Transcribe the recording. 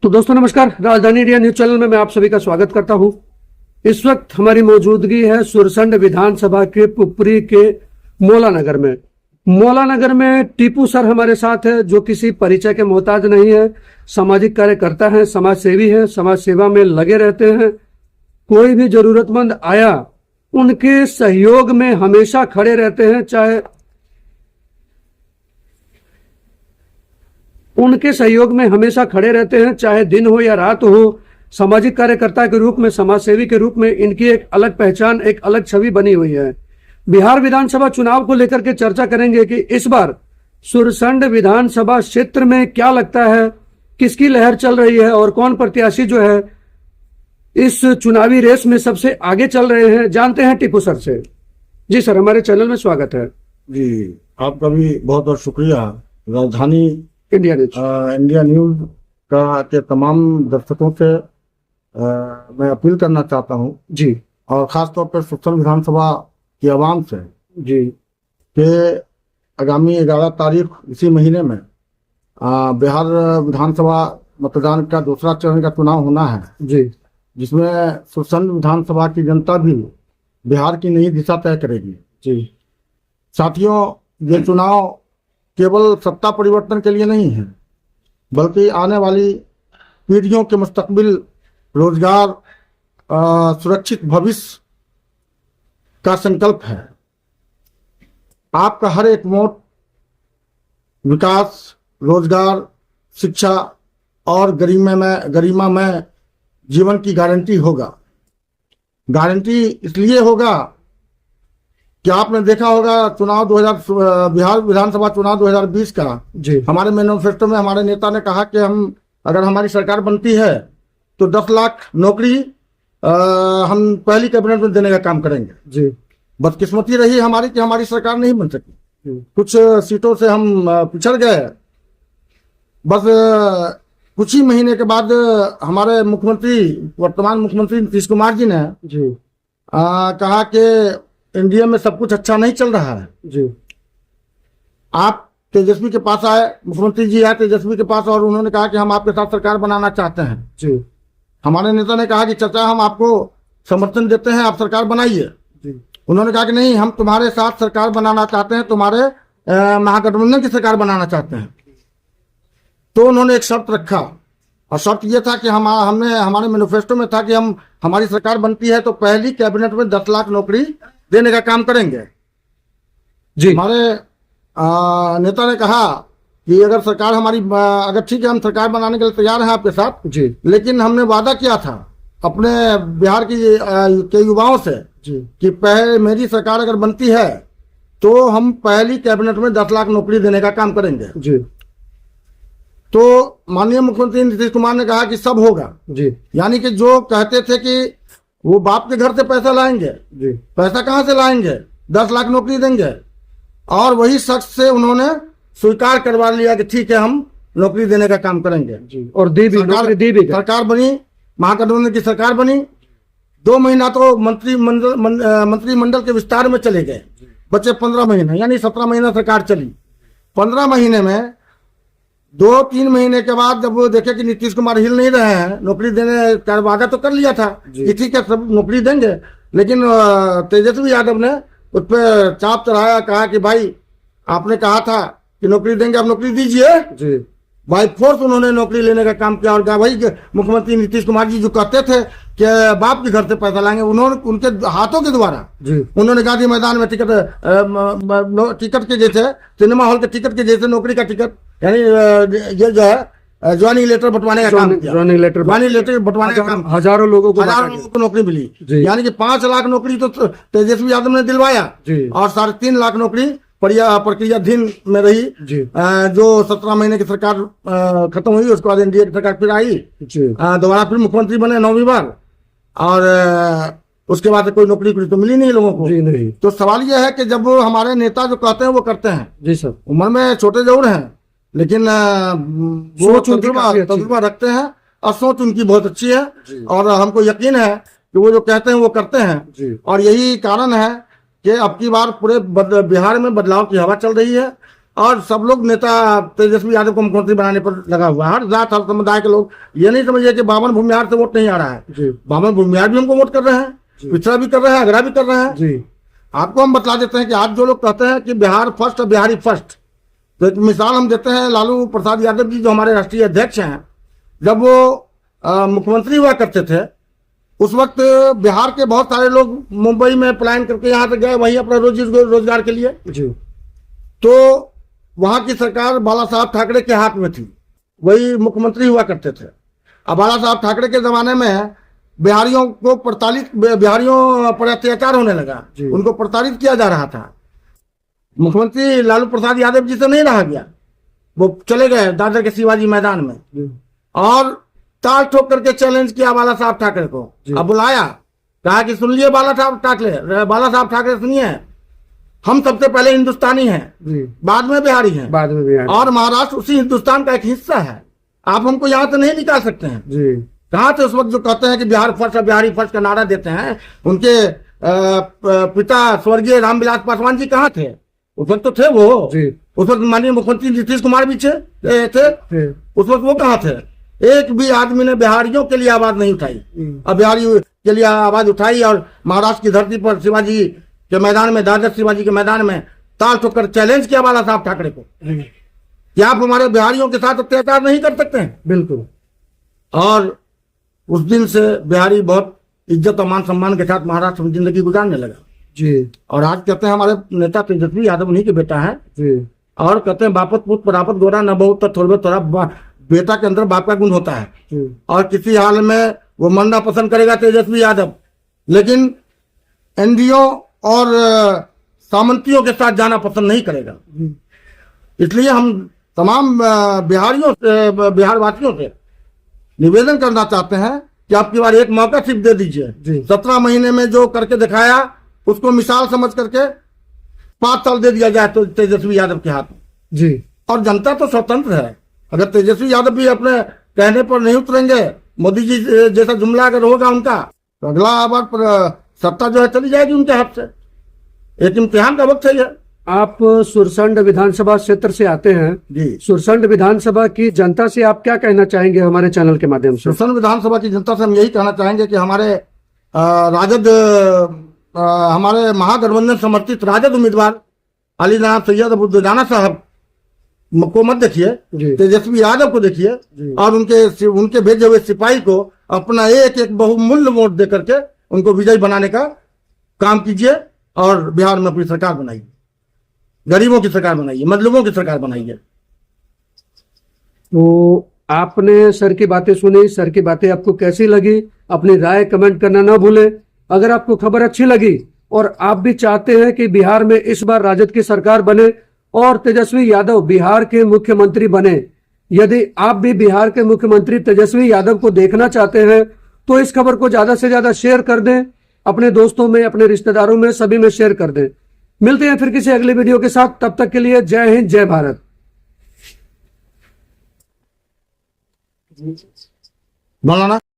तो दोस्तों नमस्कार, राजधानी इंडिया न्यूज चैनल में मैं आप सभी का स्वागत करता हूं। इस वक्त हमारी मौजूदगी है सुरसंड विधानसभा के पुपरी के मौला नगर में। मौला नगर में टीपू सर हमारे साथ है, जो किसी परिचय के मोहताज नहीं है। सामाजिक कार्यकर्ता है, समाज सेवी है, समाज सेवा में लगे रहते हैं। कोई भी जरूरतमंद आया उनके सहयोग में हमेशा खड़े रहते हैं, चाहे उनके सहयोग में हमेशा खड़े रहते हैं, चाहे दिन हो या रात हो। सामाजिक कार्यकर्ता के रूप में, समाज सेवी के रूप में इनकी एक अलग पहचान, एक अलग छवि बनी हुई है। बिहार विधानसभा चुनाव को लेकर के चर्चा करेंगे कि इस बार सुरसंड विधानसभा क्षेत्र में क्या लगता है, किसकी लहर चल रही है और कौन प्रत्याशी जो है इस चुनावी रेस में सबसे आगे चल रहे हैं। जानते हैं टीपू सर से। जी सर, हमारे चैनल में स्वागत है। जी, आपका भी बहुत बहुत शुक्रिया। राजधानी इंडिया न्यूज का के तमाम दर्शकों से मैं अपील करना चाहता हूं जी, और खास तौर पर सुरसंड विधानसभा की आवाम से जी कि आगामी 11 तारीख इसी महीने में बिहार विधानसभा मतदान का दूसरा चरण का चुनाव होना है जी, जिसमें सुरसंड विधानसभा की जनता भी बिहार की नई दिशा तय करेगी। जी साथियों, ये चुनाव केवल सत्ता परिवर्तन के लिए नहीं है, बल्कि आने वाली पीढ़ियों के मुस्तकबिल, रोजगार, सुरक्षित भविष्य का संकल्प है। आपका हर एक वोट विकास, रोजगार, शिक्षा और गरिमामय जीवन की गारंटी होगा। गारंटी इसलिए होगा कि आपने देखा होगा बिहार विधानसभा चुनाव 2020 का जी, हमारे मैनिफेस्टो में हमारे नेता ने कहा कि अगर हमारी सरकार बनती है तो 10 लाख नौकरी हम पहली कैबिनेट में देने का काम करेंगे। जी, बदकिस्मती रही हमारी कि हमारी सरकार नहीं बन सकी। कुछ सीटों से हम पिछड़ गए। बस कुछ ही महीने के बाद हमारे वर्तमान मुख्यमंत्री नीतीश कुमार जी ने कहा कि इंडिया में सब कुछ अच्छा नहीं चल रहा है जी। आप तेजस्वी के पास आए, मुख्यमंत्री जी आए तेजस्वी के पास, और उन्होंने कहा कि हम आपके साथ सरकार बनाना चाहते हैं जी। हमारे नेता ने कहा कि चाचा हम आपको समर्थन देते हैं, आप सरकार बनाइए। उन्होंने कहा कि नहीं, हम तुम्हारे साथ सरकार बनाना चाहते हैं, तुम्हारे महागठबंधन की सरकार बनाना चाहते हैं। तो उन्होंने एक शर्त रखा, और शर्त यह था कि हमारे मैनिफेस्टो में था कि हमारी सरकार बनती है तो पहली कैबिनेट में 10 लाख नौकरी देने का काम करेंगे जी। हमारे नेता ने कहा कि अगर सरकार हमारी अगर ठीक है, हम सरकार बनाने के लिए तैयार हैं आपके साथ जी, लेकिन हमने वादा किया था अपने बिहार के युवाओं से जी कि मेरी सरकार अगर बनती है तो हम पहली कैबिनेट में 10 लाख नौकरी देने का काम करेंगे जी। तो माननीय मुख्यमंत्री नीतीश कुमार ने कहा कि सब होगा जी। यानी कि जो कहते थे कि वो बाप के घर से पैसा लाएंगे जी, पैसा कहाँ से लाएंगे, 10 लाख नौकरी देंगे, और वही शख्स से उन्होंने स्वीकार करवा लिया कि ठीक है हम नौकरी देने का काम करेंगे जी। और सरकार बनी, महागठबंधन की सरकार बनी। 2 महीना तो मंत्रिमंडल के विस्तार में चले गए, बचे 15 महीने, यानी 17 महीना सरकार चली। 15 महीने में 2-3 महीने के बाद जब वो देखे कि नीतीश कुमार हिल नहीं रहे हैं, नौकरी देने का वादा तो कर लिया था कि ठीक है सब नौकरी देंगे, लेकिन तेजस्वी यादव ने उस पर चाप चढ़ाया, कहा कि भाई आपने कहा था कि नौकरी देंगे, आप नौकरी दीजिए जी। बाई फोर्स उन्होंने नौकरी लेने का काम किया। और कहा भाई मुख्यमंत्री नीतीश कुमार जी जो कहते थे कि बाप के घर से पैसा लाएंगे, उन्होंने उनके हाथों के द्वारा उन्होंने गांधी मैदान में टिकट के जैसे, सिनेमा हॉल के टिकट के जैसे नौकरी का टिकट, यानी ये जो है ज्वाइनिंग लेटर बंटवाने का काम किया। ज्वाइनिंग लेटर बंटवाने का काम हजारों लोगों को नौकरी मिली। यानी कि 5 लाख नौकरी तो तेजस्वी यादव ने दिलवाया और 3.5 लाख नौकरी प्रक्रियाधीन में रही जो 17 महीने की सरकार खत्म हुई। उसके बाद एनडीए की सरकार फिर आई, दोबारा फिर मुख्यमंत्री बने 9वीं बार, और उसके बाद कोई नौकरी तो मिली नहीं लोगों को जी। नहीं। तो सवाल यह है कि जब हमारे नेता जो कहते हैं वो करते हैं जी सर। उम्र में छोटे जरूर हैं, लेकिन वो तजुर्बा रखते हैं और सोच उनकी बहुत अच्छी है, और हमको यकीन है कि वो जो कहते हैं वो करते हैं। और यही कारण है कि अब की बार पूरे बिहार में बदलाव की हवा चल रही है। और सब लोग नेता तेजस्वी यादव को मुख्यमंत्री बनाने पर लगा हुआ है। हर जात हर समुदाय के लोग ये नहीं समझिए कि बावन भूमिहार से वोट नहीं आ रहा है। बावन भूमिहार भी हमको वोट कर रहे हैं, पिछड़ा भी कर रहे हैं, अगरा भी कर रहे हैं जी। आपको हम बतला देते हैं कि आज जो लोग कहते हैं कि बिहार फर्स्ट और बिहारी फर्स्ट, तो एक मिसाल हम देते हैं। लालू प्रसाद यादव जी जो हमारे राष्ट्रीय अध्यक्ष हैं, जब वो मुख्यमंत्री हुआ करते थे उस वक्त बिहार के बहुत सारे लोग मुंबई में पलायन करके यहाँ तक गए, वहीं अपना रोजगार के लिए जी। तो वहां की सरकार बाला साहब ठाकरे के हाथ में थी, वही मुख्यमंत्री हुआ करते थे। अब बाला साहब ठाकरे के जमाने में बिहारियों पर अत्याचार होने लगा, उनको प्रताड़ित किया जा रहा था। मुख्यमंत्री लालू प्रसाद यादव जी से नहीं रहा गया, वो चले गए दादर के शिवाजी मैदान में और ताल ठोक करके चैलेंज किया बाला साहब ठाकरे को। अब बुलाया, कहा कि सुन लिए बाला साहब ठाकरे सुनिए, हम सबसे पहले हिंदुस्तानी हैं, बाद में बिहारी हैं, और महाराष्ट्र उसी हिंदुस्तान का एक हिस्सा है। आप हमको यहाँ से नहीं निकाल सकते हैं जी। कहाँ थे उस वक्त जो कहते हैं कि बिहार फर्स्ट और बिहारी फर्स्ट का नारा देते हैं, उनके पिता स्वर्गीय रामविलास पासवान जी कहाँ थे? उस वक्त तो थे वो जी। उस वक्त माननीय मुख्यमंत्री नीतीश कुमार भी थे। उस वक्त वो कहाँ थे? एक भी आदमी ने बिहारियों के लिए आवाज नहीं उठाई। अब बिहारी के लिए आवाज उठाई और महाराष्ट्र की धरती पर शिवाजी के मैदान में, दादर शिवाजी के मैदान में ताल ठोकर चैलेंज किया बाला साहब ठाकरे को कि आप हमारे बिहारियों के साथ अत्याचार नहीं कर सकते हैं। बिल्कुल। और उस दिन से बिहारी बहुत इज्जत और मान सम्मान के साथ महाराष्ट्र में जिंदगी गुजारने लगा जी। और आज कहते हैं हमारे नेता तेजस्वी यादव उन्हीं के बेटा है जी। और कहते हैं बापत पुत परापत गोरा न बहुत थोड़े थोड़ा, बेटा के अंदर बाप का गुण होता है और किसी हाल में वो मरना पसंद करेगा तेजस्वी यादव, लेकिन एनडीओ और सामंतियों के साथ जाना पसंद नहीं करेगा। इसलिए हम तमाम बिहार वासियों से निवेदन करना चाहते हैं कि आपकी बार एक मौका सिर्फ दे दीजिए। 17 महीने में जो करके दिखाया उसको मिसाल समझ करके 5 साल दे दिया जाए तो तेजस्वी यादव के हाथ में जी। और जनता तो स्वतंत्र है, अगर तेजस्वी यादव भी अपने कहने पर नहीं उतरेंगे, मोदी जी जैसा जुमला अगर होगा उनका, तो अगला बार सत्ता जो है चली जाएगी उनके हाथ से। एक इम्तिहान का वक्त है ये। आप सुरसंड विधानसभा क्षेत्र से आते हैं जी। सुरसंड विधानसभा की जनता से आप क्या कहना चाहेंगे हमारे चैनल के माध्यम से? सुरसंड विधानसभा की जनता से हम यही कहना चाहेंगे कि हमारे राजद, हमारे महागठबंधन समर्थित राजद उम्मीदवार अली जनाब सैयद अबुद्दुजाना साहब को मत देखिए, तेजस्वी यादव को देखिए और उनके भेजे हुए सिपाही को अपना एक बहुमूल्य वोट दे करके उनको विजयी बनाने का काम कीजिए और बिहार में अपनी सरकार बनाइए, गरीबों की सरकार बनाइए, मजलूमों की सरकार बनाइए। तो आपने सर की बातें सुनी, सर की बातें आपको कैसी लगी? अपनी राय कमेंट करना ना भूलें। अगर आपको खबर अच्छी लगी और आप भी चाहते हैं कि बिहार में इस बार राजद की सरकार बने और तेजस्वी यादव बिहार के मुख्यमंत्री बने, यदि आप भी बिहार के मुख्यमंत्री तेजस्वी यादव को देखना चाहते हैं तो इस खबर को ज्यादा से ज्यादा शेयर कर दें, अपने दोस्तों में, अपने रिश्तेदारों में, सभी में शेयर कर दें। मिलते हैं फिर किसी अगले वीडियो के साथ, तब तक के लिए जय हिंद, जय भारत। मौलाना